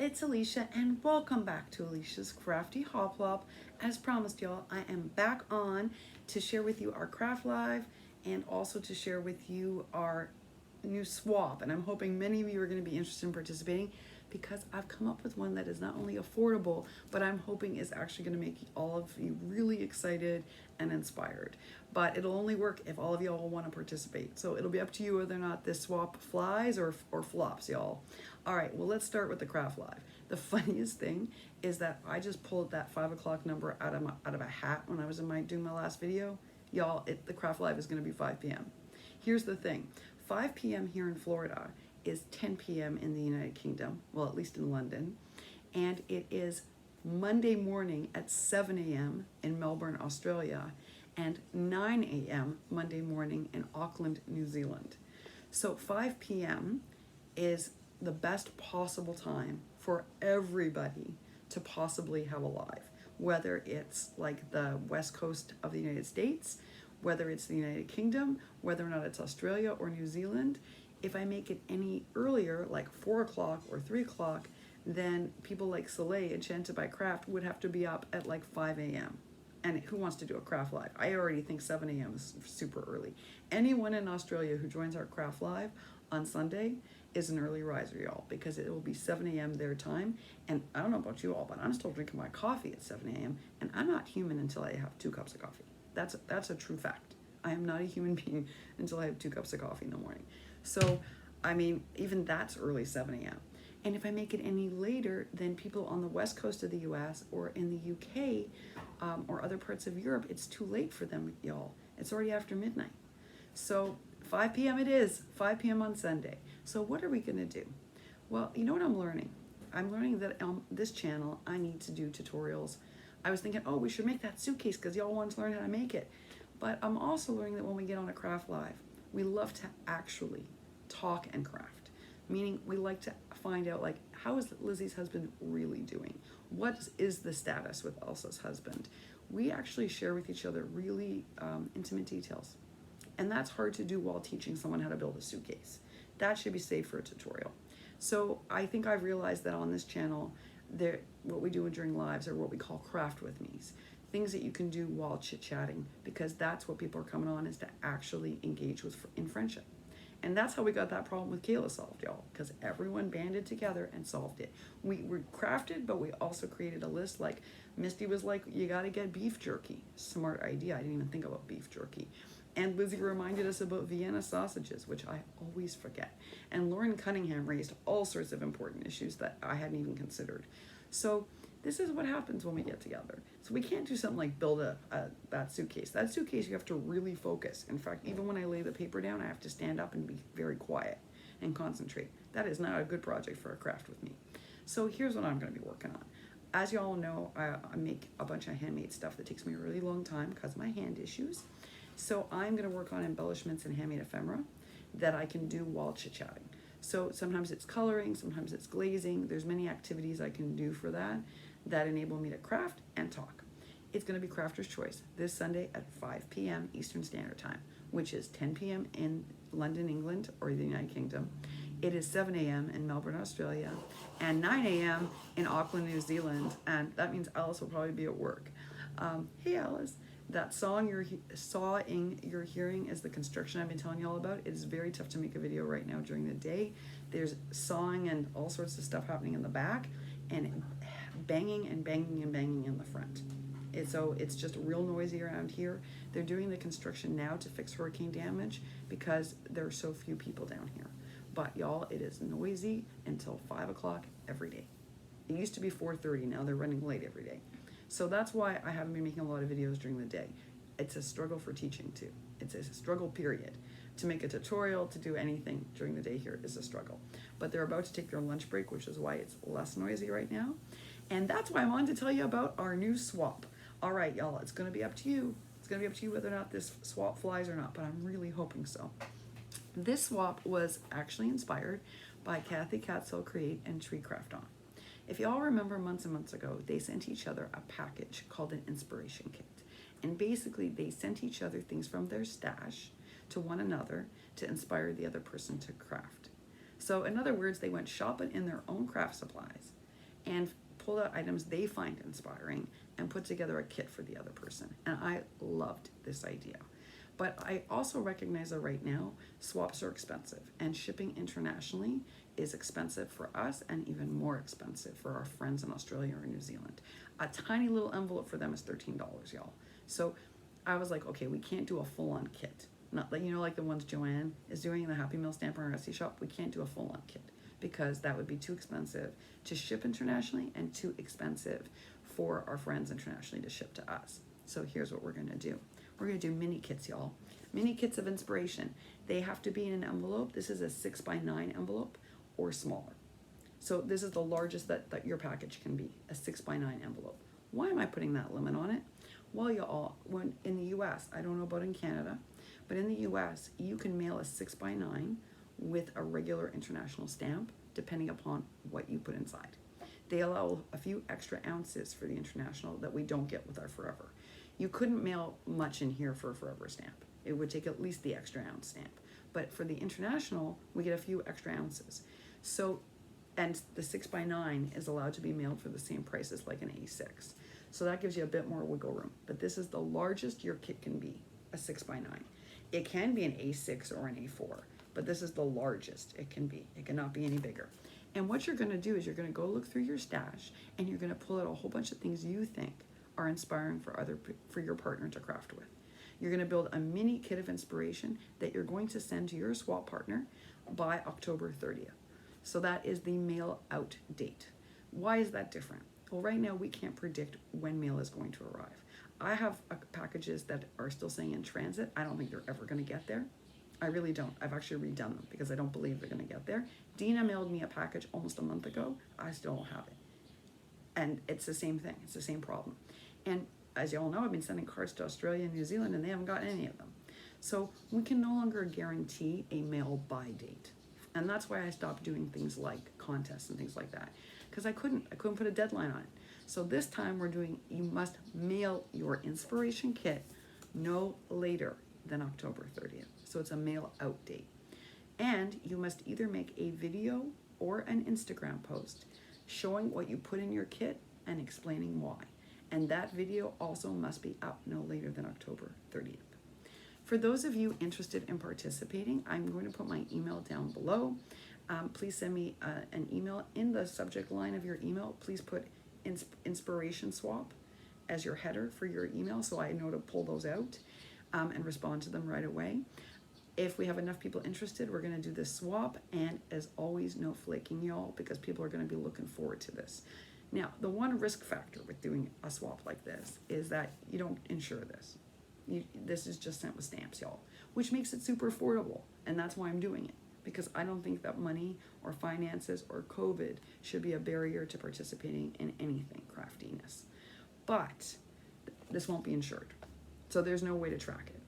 it's Alicia and welcome back to Alicia's Crafty Hoplop. As promised, y'all, I am back on to share with you our craft live and also to share with you our new swap. And I'm hoping many of you are going to be interested in participating because I've come up with one that is not only affordable, but I'm hoping is actually going to make all of you really excited and inspired. But it'll only work if all of y'all want to participate. So it'll be up to you whether or not this swap flies or flops, y'all. All right, well, let's start with the craft live. The funniest thing is that I just pulled that 5 o'clock number out of a hat when I was doing my last video. Y'all, the craft live is going to be 5 p.m. Here's the thing. 5 p.m. here in Florida is 10 p.m. in the United Kingdom, well, at least in London, and it is Monday morning at 7 a.m. in Melbourne, Australia, and 9 a.m. Monday morning in Auckland, New Zealand. So 5 p.m. is the best possible time for everybody to possibly have a live, whether it's like the west coast of the United States, whether it's the United Kingdom, whether or not it's Australia or New Zealand. If I make it any earlier, like 4 o'clock or 3 o'clock, then people like Soleil, Enchanted by Craft, would have to be up at like 5 a.m. And who wants to do a craft live? I already think 7 a.m. is super early. Anyone in Australia who joins our craft live on Sunday is an early riser, y'all, because it will be 7 a.m. their time. And I don't know about you all, but I'm still drinking my coffee at 7 a.m. and I'm not human until I have 2 cups of coffee. That's a true fact. I am not a human being until I have 2 cups of coffee in the morning. So, I mean, even that's early 7 a.m. And if I make it any later, then people on the west coast of the US or in the UK or other parts of Europe, it's too late for them, y'all. It's already after midnight. So 5 p.m. it is, 5 p.m. on Sunday. So what are we going to do? Well, you know what I'm learning? I'm learning that on this channel, I need to do tutorials. I was thinking, oh, we should make that suitcase because y'all want to learn how to make it. But I'm also learning that when we get on a craft live, we love to actually talk and craft. Meaning we like to find out, like, how is Lizzie's husband really doing? What is the status with Elsa's husband? We actually share with each other really intimate details. And that's hard to do while teaching someone how to build a suitcase. That should be saved for a tutorial. So I think I've realized that on this channel, what we do during lives are what we call craft with me's. Things that you can do while chit-chatting, because that's what people are coming on, is to actually engage with in friendship. And that's how we got that problem with Kayla solved, y'all, because everyone banded together and solved it. We crafted, but we also created a list. Like Misty was like, you got to get beef jerky. Smart idea. I didn't even think about beef jerky. And Lizzie reminded us about Vienna sausages, which I always forget. And Lauren Cunningham raised all sorts of important issues that I hadn't even considered. So this is what happens when we get together. So we can't do something like build that suitcase. That suitcase, you have to really focus. In fact, even when I lay the paper down, I have to stand up and be very quiet and concentrate. That is not a good project for a craft with me. So here's what I'm going to be working on. As you all know, I make a bunch of handmade stuff that takes me a really long time because of my hand issues. So I'm going to work on embellishments and handmade ephemera that I can do while chit-chatting. So sometimes it's coloring, sometimes it's glazing. There's many activities I can do for that enable me to craft and talk. It's going to be Crafter's Choice this Sunday at 5 p.m. Eastern Standard Time, which is 10 p.m. in London, England, or the United Kingdom. It is 7 a.m. in Melbourne, Australia, and 9 a.m. in Auckland, New Zealand, and that means Alice will probably be at work. Hey, Alice. That sawing you're hearing is the construction I've been telling you all about. It's very tough to make a video right now during the day. There's sawing and all sorts of stuff happening in the back, and banging and banging and banging in the front. So it's just real noisy around here. They're doing the construction now to fix hurricane damage because there are so few people down here. But y'all, it is noisy until 5 o'clock every day. It used to be 4:30. Now they're running late every day. So that's why I haven't been making a lot of videos during the day. It's a struggle for teaching too. It's a struggle period. To make a tutorial, to do anything during the day here is a struggle. But they're about to take their lunch break, which is why it's less noisy right now. And that's why I wanted to tell you about our new swap. All right, y'all, it's going to be up to you. It's going to be up to you whether or not this swap flies or not, but I'm really hoping so. This swap was actually inspired by Kathy Catsell Create and Tree Craft On. If y'all remember months and months ago, they sent each other a package called an inspiration kit. And basically they sent each other things from their stash to one another to inspire the other person to craft. So in other words, they went shopping in their own craft supplies and pull out items they find inspiring and put together a kit for the other person. And I loved this idea. But I also recognize that right now, swaps are expensive, and shipping internationally is expensive for us and even more expensive for our friends in Australia or New Zealand. A tiny little envelope for them is $13, y'all. So I was like, okay, we can't do a full-on kit. Not like, like the ones Joanne is doing in the Happy Meal stamper and Etsy shop. We can't do a full-on kit because that would be too expensive to ship internationally and too expensive for our friends internationally to ship to us. So here's what we're gonna do. We're gonna do mini kits, y'all. Mini kits of inspiration. They have to be in an envelope. This is a 6x9 envelope or smaller. So this is the largest that your package can be, a 6x9 envelope. Why am I putting that limit on it? Well, y'all, when in the US, I don't know about in Canada, but in the US, you can mail a 6x9 with a regular international stamp, depending upon what you put inside. They allow a few extra ounces for the international that we don't get with our Forever. You couldn't mail much in here for a Forever stamp. It would take at least the extra ounce stamp. But for the international, we get a few extra ounces. So, and the 6x9 is allowed to be mailed for the same price as like an A6. So that gives you a bit more wiggle room. But this is the largest your kit can be, a 6x9. It can be an A6 or an A4, but this is the largest it can be. It cannot be any bigger. And what you're gonna do is you're gonna go look through your stash and you're gonna pull out a whole bunch of things you think are inspiring for your partner to craft with. You're gonna build a mini kit of inspiration that you're going to send to your swap partner by October 30th. So that is the mail out date. Why is that different? Well, right now we can't predict when mail is going to arrive. I have packages that are still saying in transit. I don't think they're ever gonna get there. I really don't. I've actually redone them because I don't believe they're gonna get there. Dina mailed me a package almost a month ago. I still don't have it. And it's the same thing, it's the same problem. And as you all know, I've been sending cards to Australia and New Zealand and they haven't gotten any of them. So we can no longer guarantee a mail by date. And that's why I stopped doing things like contests and things like that. Because I couldn't put a deadline on it. So this time we're doing, you must mail your inspiration kit no later than October 30th. So it's a mail out date. And you must either make a video or an Instagram post showing what you put in your kit and explaining why. And that video also must be up no later than October 30th. For those of you interested in participating, I'm going to put my email down below. Please send me an email. In the subject line of your email, please put inspiration swap as your header for your email so I know to pull those out and respond to them right away. If we have enough people interested, we're going to do this swap, and as always, no flaking, y'all, because people are going to be looking forward to this. Now, the one risk factor with doing a swap like this is that you don't insure this. This is just sent with stamps, y'all, which makes it super affordable, and that's why I'm doing it, because I don't think that money or finances or COVID should be a barrier to participating in anything craftiness. But this won't be insured, so there's no way to track it.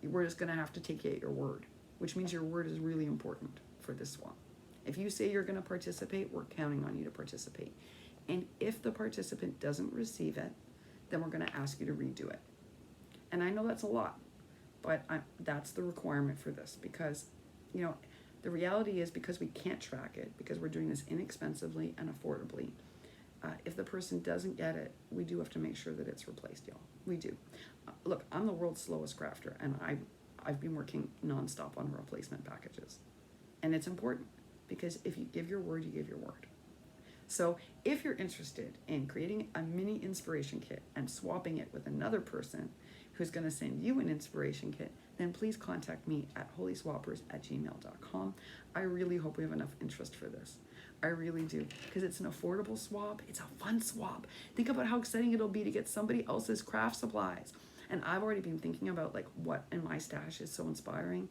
We're just going to have to take you at your word, which means your word is really important for this swap. If you say you're going to participate, we're counting on you to participate. And if the participant doesn't receive it, then we're going to ask you to redo it. And I know that's a lot, but that's the requirement for this, because, the reality is, because we can't track it, because we're doing this inexpensively and affordably, if the person doesn't get it, we do have to make sure that it's replaced, y'all. We do. Look, I'm the world's slowest crafter, and I've been working nonstop on replacement packages. And it's important, because if you give your word, you give your word. So if you're interested in creating a mini inspiration kit and swapping it with another person who's going to send you an inspiration kit, then please contact me at holyswappers@gmail.com. I really hope we have enough interest for this. I really do, because it's an affordable swap. It's a fun swap. Think about how exciting it'll be to get somebody else's craft supplies. And I've already been thinking about what in my stash is so inspiring.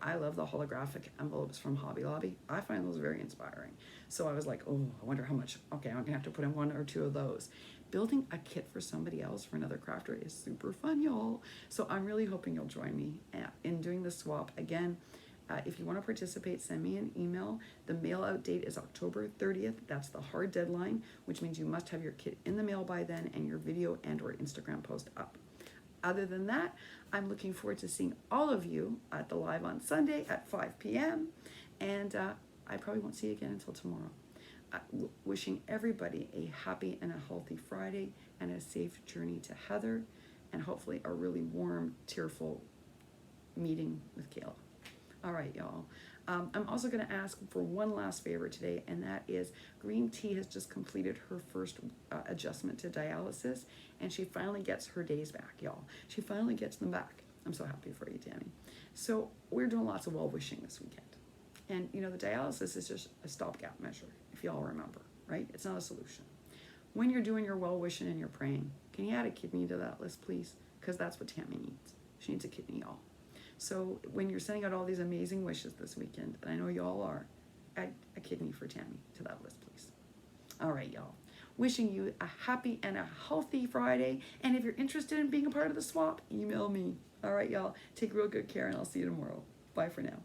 I love the holographic envelopes from Hobby Lobby. I find those very inspiring. So I was like, oh, I wonder how much. Okay, I'm gonna have to put in 1 or 2 of those. Building a kit for somebody else, for another crafter, is super fun, y'all. So I'm really hoping you'll join me in doing the swap. Again, if you want to participate, send me an email. The mail out date is October 30th. That's the hard deadline, which means you must have your kit in the mail by then and your video and or Instagram post up. Other than that, I'm looking forward to seeing all of you at the live on Sunday at 5 p.m. And I probably won't see you again until tomorrow. wishing everybody a happy and a healthy Friday and a safe journey to Heather, and hopefully a really warm, tearful meeting with Kayla. All right, y'all. I'm also going to ask for one last favor today, and that is GreenT has just completed her first adjustment to dialysis, and she finally gets her days back, y'all. She finally gets them back. I'm so happy for you, Tammy. So we're doing lots of well-wishing this weekend. And, you know, the dialysis is just a stopgap measure, if y'all remember, right? It's not a solution. When you're doing your well-wishing and you're praying, can you add a kidney to that list, please? Because that's what Tammy needs. She needs a kidney, y'all. So when you're sending out all these amazing wishes this weekend, and I know y'all are, add a kidney for Tammy to that list, please. All right, y'all. Wishing you a happy and a healthy Friday. And if you're interested in being a part of the swap, email me. All right, y'all. Take real good care, and I'll see you tomorrow. Bye for now.